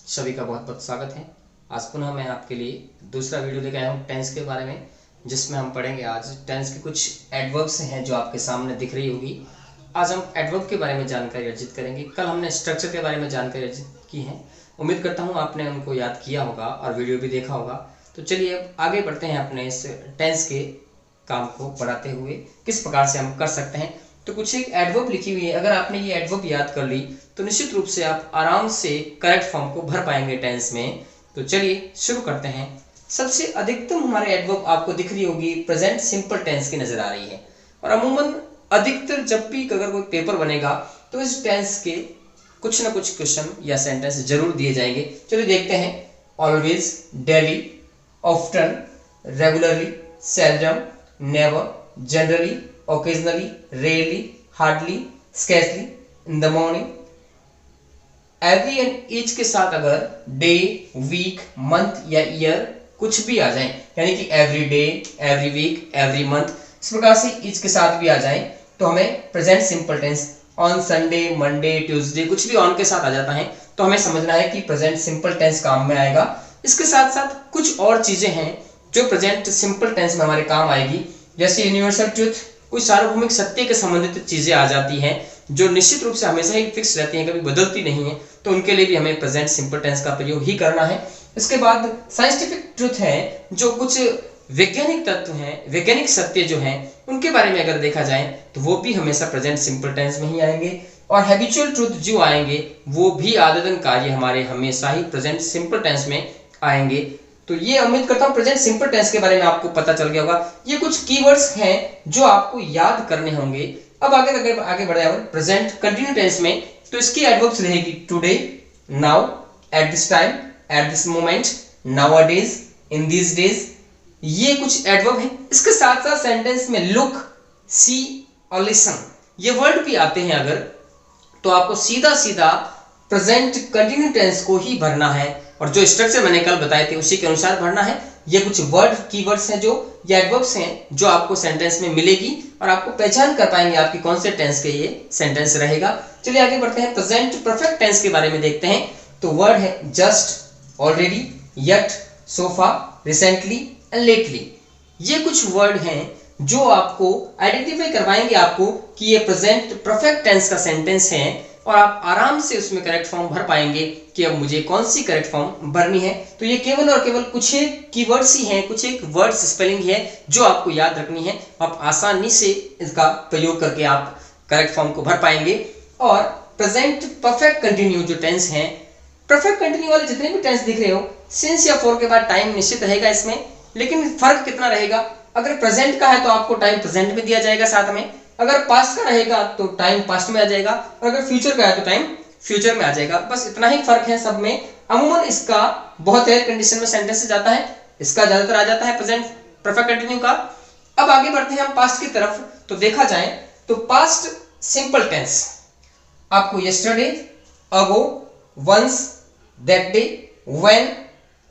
सभी का बहुत बहुत स्वागत है। आज पुनः मैं आपके लिए दूसरा वीडियो लेकर आया हूँ टेंस के बारे में, जिसमें हम पढ़ेंगे आज टेंस के कुछ एडवर्ब्स हैं जो आपके सामने दिख रही होगी। आज हम एडवर्ब के बारे में जानकारी अर्जित करेंगे। कल हमने स्ट्रक्चर के बारे में जानकारी अर्जित की है। उम्मीद करता हूँ आपने उनको याद किया होगा और वीडियो भी देखा होगा। तो चलिए अब आगे बढ़ते हैं अपने इस टेंस के काम को बढ़ाते हुए किस प्रकार से हम कर सकते हैं। तो कुछ एक एडवर्ब लिखी हुई है, अगर आपने ये एडवर्ब याद कर ली तो निश्चित रूप से आप आराम से करेक्ट फॉर्म को भर पाएंगे टेंस में। तो चलिए शुरू करते हैं। सबसे अधिकतम हमारे एडवर्ब आपको दिख रही होगी प्रेजेंट सिंपल टेंस की नजर आ रही है, और अमूमन अधिकतर जब भी अगर कोई पेपर बनेगा तो इस टेंस के कुछ ना कुछ क्वेश्चन या सेंटेंस जरूर दिए जाएंगे। चलिए देखते हैं। Always, daily, often, regularly, seldom, never, generally, occasionally, rarely, hardly, scarcely, in the morning, every and each के साथ अगर day, week, month या year कुछ भी आ जाए, यानी कि every day, every week, every month, इस प्रकार से each के साथ भी आ जाए तो हमें present simple tense on Sunday, Monday, Tuesday कुछ भी on के साथ आ जाता है तो हमें समझना है कि present simple tense काम में आएगा। इसके साथ साथ कुछ और चीजें हैं जो present simple tense में हमारे काम आएगी, जैसे universal truth, कोई सार्वभौमिक सत्य के संबंधित चीजें आ जाती हैं जो निश्चित रूप से हमेशा ही फिक्स रहती हैं, कभी बदलती नहीं है, तो उनके लिए भी हमें प्रेजेंट सिंपल टेंस का प्रयोग ही करना है। इसके बाद साइंटिफिक ट्रुथ है, जो कुछ वैज्ञानिक तत्व हैं, वैज्ञानिक सत्य जो हैं, उनके बारे में अगर देखा जाए तो वो भी हमेशा प्रेजेंट सिंपल टेंस में ही आएंगे। और हैबिचुअल ट्रुथ जो आएंगे वो भी आदतन कार्य हमारे हमेशा ही प्रेजेंट सिंपल टेंस में आएंगे। तो ये उम्मीद करता हूँ प्रेजेंट सिंपल टेंस के बारे में आपको पता चल गया होगा। ये कुछ कीवर्ड्स हैं जो आपको याद करने होंगे। अब आगे बढ़े प्रेजेंट कंटिन्यू टेंस में, तो इसकी एडवर्ब्स रहेगी today, now, at this time, at this moment, nowadays, in these days, ये कुछ एडवर्ब हैं। इसके साथ साथ सेंटेंस में लुक, सी और लिसन ये वर्ड भी आते हैं अगर, तो आपको सीधा सीधा प्रेजेंट कंटिन्यू टेंस को ही भरना है और जो स्ट्रक्चर मैंने कल बताए थे उसी के अनुसार भरना है। ये कुछ वर्ड कीवर्ड्स हैं जो या एडवर्ब्स हैं जो आपको सेंटेंस में मिलेगी और आपको पहचान कर पाएंगे आपकी कौन से टेंस के ये सेंटेंस रहेगा। चलिए आगे बढ़ते हैं। प्रेजेंट परफेक्ट टेंस के बारे में देखते हैं। तो वर्ड है just, already, yet, so far, recently and lately. ये कुछ वर्ड हैं जो आपको आइडेंटिफाई करवाएंगे आपको कि ये प्रेजेंट परफेक्ट टेंस का सेंटेंस है और आप आराम से उसमें करेक्ट फॉर्म भर पाएंगे कि अब मुझे कौन सी करेक्ट फॉर्म भरनी है। तो ये केवल और केवल कुछ एक कीवर्ड्स ही हैं, कुछ एक वर्ड्स स्पेलिंग है जो आपको याद रखनी है। आप आसानी से इसका प्रयोग करके आप करेक्ट फॉर्म को भर पाएंगे। और प्रेजेंट परफेक्ट कंटिन्यू जो टेंस है, परफेक्ट कंटिन्यू वाले जितने भी टेंस दिख रहे हो, सिंस या फॉर के बाद टाइम निश्चित रहेगा इसमें, लेकिन फर्क कितना रहेगा। अगर प्रेजेंट का है तो आपको टाइम प्रेजेंट में दिया जाएगा साथ में, अगर पास्ट का रहेगा तो टाइम पास्ट में आ जाएगा, और अगर फ्यूचर का है तो टाइम फ्यूचर में आ जाएगा। बस इतना ही फर्क है सब में। अमूमन इसका बहुत रेयर कंडीशन में सेंटेंस जाता है, इसका ज्यादातर आ जाता है प्रेजेंट परफेक्ट कंटिन्यू का। अब आगे बढ़ते हैं हम पास्ट की तरफ। तो देखा जाए तो पास्ट सिंपल टेंस आपको yesterday, ago, once, that day, when,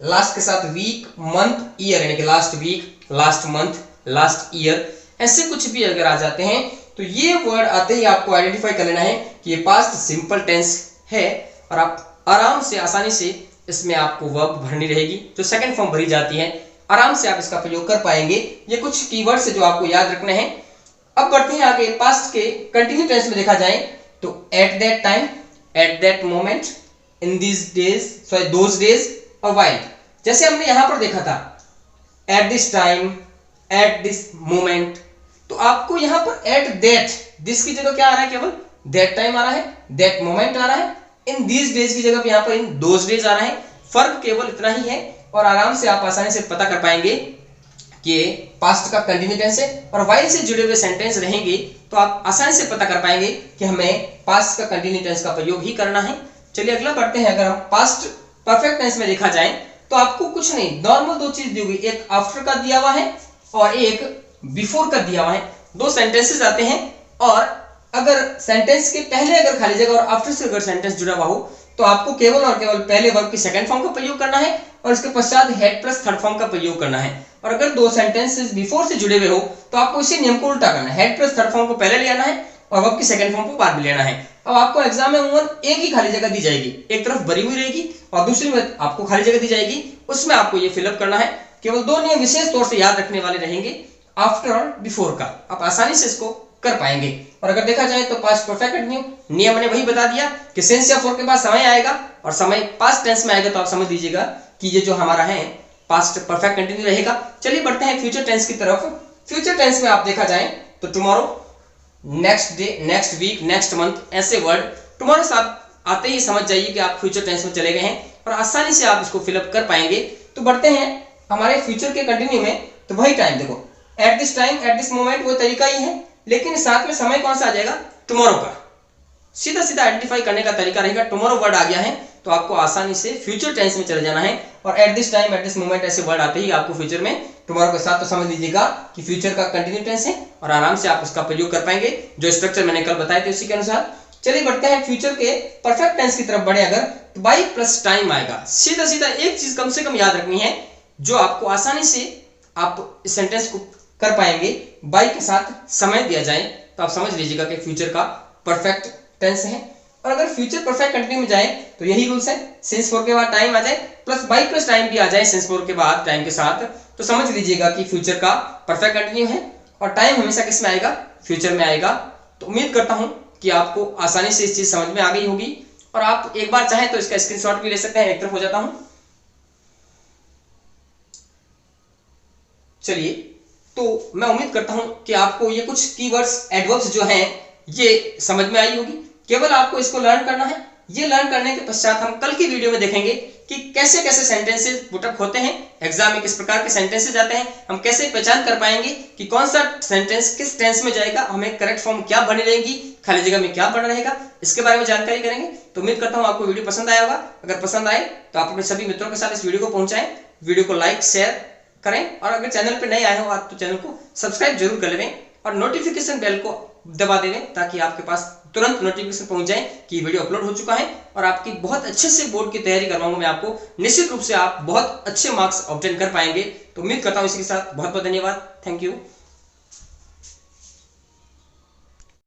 last के साथ वीक, मंथ, ईयर, यानी कि last week, last month, last year, ऐसे कुछ भी अगर आ जाते हैं तो ये वर्ड आते ही आपको आइडेंटिफाई कर लेना है कि ये पास्ट सिंपल टेंस है और आप आराम से आसानी से इसमें आपको वर्ब भरनी रहेगी। जो सेकंड फॉर्म भरी जाती है आराम से आप इसका प्रयोग कर पाएंगे। ये कुछ कीवर्ड्स है जो आपको याद रखने हैं। अब बढ़ते हैं आगे। पास्ट के कंटिन्यू टेंस में देखा जाए तो at that time, at that moment, in these days, sorry those days और व्हाइल। जैसे हमने यहां पर देखा था at this time, at this moment, तो आपको यहां पर एट दैट, दिस की जगह क्या आ रहा है, केवल दैट टाइम आ रहा है, दैट मोमेंट आ रहा है। इन दीज डेज की जगह पे यहां पर इन दोज डेज आ रहा है। फर्क केवल इतना ही है और आराम से आप आसानी से पता कर पाएंगे कि पास्ट का कंटिन्यू टेंस है। और व्हाइल से जुड़े हुए सेंटेंस रहेंगे तो आप आसानी से पता कर पाएंगे कि हमें पास्ट का कंटिन्यू टेंस का प्रयोग ही करना है। चलिए अगला बढ़ते हैं। अगर हम पास्ट परफेक्ट टेंस में देखा जाए तो आपको कुछ नहीं, नॉर्मल दो चीज दी हुई, एक आफ्टर का दिया हुआ है और एक बिफोर का दिया हुआ है। दो सेंटेंसेस आते हैं और अगर सेंटेंस के पहले अगर खाली जगह और आफ्टर से अगर सेंटेंस जुड़ा हुआ हो तो आपको केवल और केवल पहले वर्ब की सेकंड फॉर्म का प्रयोग करना है और इसके पश्चात हेड प्लस थर्ड फॉर्म का प्रयोग करना है। और अगर दो सेंटेंसेस बिफोर से जुड़े हुए हो तो आपको इसी नियम को उल्टा करना है, हेड प्लस थर्ड फॉर्म को पहले ले आना है और वर्ब की सेकंड फॉर्म को बाद में लेना है। अब आपको एग्जाम में उमूमन एक ही खाली जगह दी जाएगी, एक तरफ भरी हुई रहेगी और दूसरी में आपको खाली जगह दी जाएगी, उसमें आपको ये फिलअप करना है। केवल 2 नियम विशेष तौर से याद रखने वाले रहेंगे, आफ्टर और बिफोर का, आप आसानी से इसको कर पाएंगे। और अगर देखा जाए तो पास्ट परफेक्ट कंटिन्यू नियम ने वही बता दिया कि सिंस या फॉर के बाद समय आएगा और समय पास्ट टेंस में आएगा, तो आप समझ लीजिएगा कि ये जो हमारा है पास्ट परफेक्ट कंटिन्यू रहेगा। चलिए बढ़ते हैं फ्यूचर टेंस की तरफ। फ्यूचर टेंस में आप देखा जाए तो tomorrow, next day, next week, next month, ऐसे वर्ड टुमारो साथ आते ही समझ जाइए कि आप फ्यूचर टेंस में चले गए हैं और आसानी से आप इसको फिलअप कर पाएंगे। तो बढ़ते हैं हमारे फ्यूचर के कंटिन्यू में। तो वही टाइम देखो, at this time, at this moment, वो तरीका ही है, लेकिन साथ में समय कौन सा आ जाएगा, टुमारो का। सीधा सीधा आइडेंटिफाई करने का तरीका रहेगा, टुमारो वर्ड आ गया है तो आपको आसानी से फ्यूचर टेंस में चले जाना है। और at this time, at this moment ऐसे वर्ड आते ही आपको फ्यूचर में टुमारो के साथ, तो समझ लीजिएगा कि फ्यूचर का कंटिन्यू टेंस है और आराम से आप उसका प्रयोग कर पाएंगे जो स्ट्रक्चर मैंने कल बताए थे उसी के अनुसार। चलिए बढ़ते हैं फ्यूचर के परफेक्ट टेंस की तरफ बढ़े अगर, तो बाई प्लस टाइम आएगा। सीधा सीधा एक चीज कम से कम याद रखनी है जो आपको आसानी से आप इस सेंटेंस को कर पाएंगे, बाई के साथ समय दिया जाए तो आप समझ लीजिएगा कि फ्यूचर का परफेक्ट टेंस है। और अगर फ्यूचर परफेक्ट कंटिन्यू में जाए तो यही रूल्स है, सिंस फॉर के बाद टाइम आ जाए प्लस बाई प्लस टाइम भी आ जाए सिंस फॉर के बाद टाइम के साथ, तो समझ लीजिएगा कि फ्यूचर का परफेक्ट कंटिन्यू है और टाइम हमेशा किस में आएगा, फ्यूचर में आएगा। तो उम्मीद करता हूं कि आपको आसानी से इस चीज समझ में आ गई होगी और आप एक बार चाहें तो इसका स्क्रीनशॉट भी ले सकते हैं। एक तरफ हो जाता हूं। चलिए, तो मैं उम्मीद करता हूं कि आपको ये कुछ कीवर्ड्स, एडवर्ब्स जो हैं ये समझ में आई होगी। केवल आपको इसको लर्न करना है। ये लर्न करने के पश्चात हम कल की वीडियो में देखेंगे कि कैसे कैसे सेंटेंसेस पुटअप होते हैं, एग्जाम में किस प्रकार के सेंटेंसेस आते हैं, हम कैसे पहचान कर पाएंगे कि कौन सा सेंटेंस किस टेंस में जाएगा, हमें करेक्ट फॉर्म क्या बनी रहेगी, खाली जगह में क्या बना रहेगा, इसके बारे में जानकारी करेंगे। तो उम्मीद करता हूं आपको वीडियो पसंद आया होगा। अगर पसंद आए तो आप अपने सभी मित्रों के साथ इस वीडियो को पहुंचाएं, वीडियो को लाइक शेयर करें और अगर चैनल पर नए आए हो आप तो चैनल को सब्सक्राइब जरूर कर लें और नोटिफिकेशन बेल को दबा दें ताकि आपके पास तुरंत नोटिफिकेशन पहुंच जाए कि वीडियो अपलोड हो चुका है और आपकी बहुत अच्छे से बोर्ड की तैयारी करवाऊंगा मैं आपको। निश्चित रूप से आप बहुत अच्छे मार्क्स ऑब्टेन कर पाएंगे। तो उम्मीद करता हूं इसी के साथ बहुत बहुत धन्यवाद। Thank you.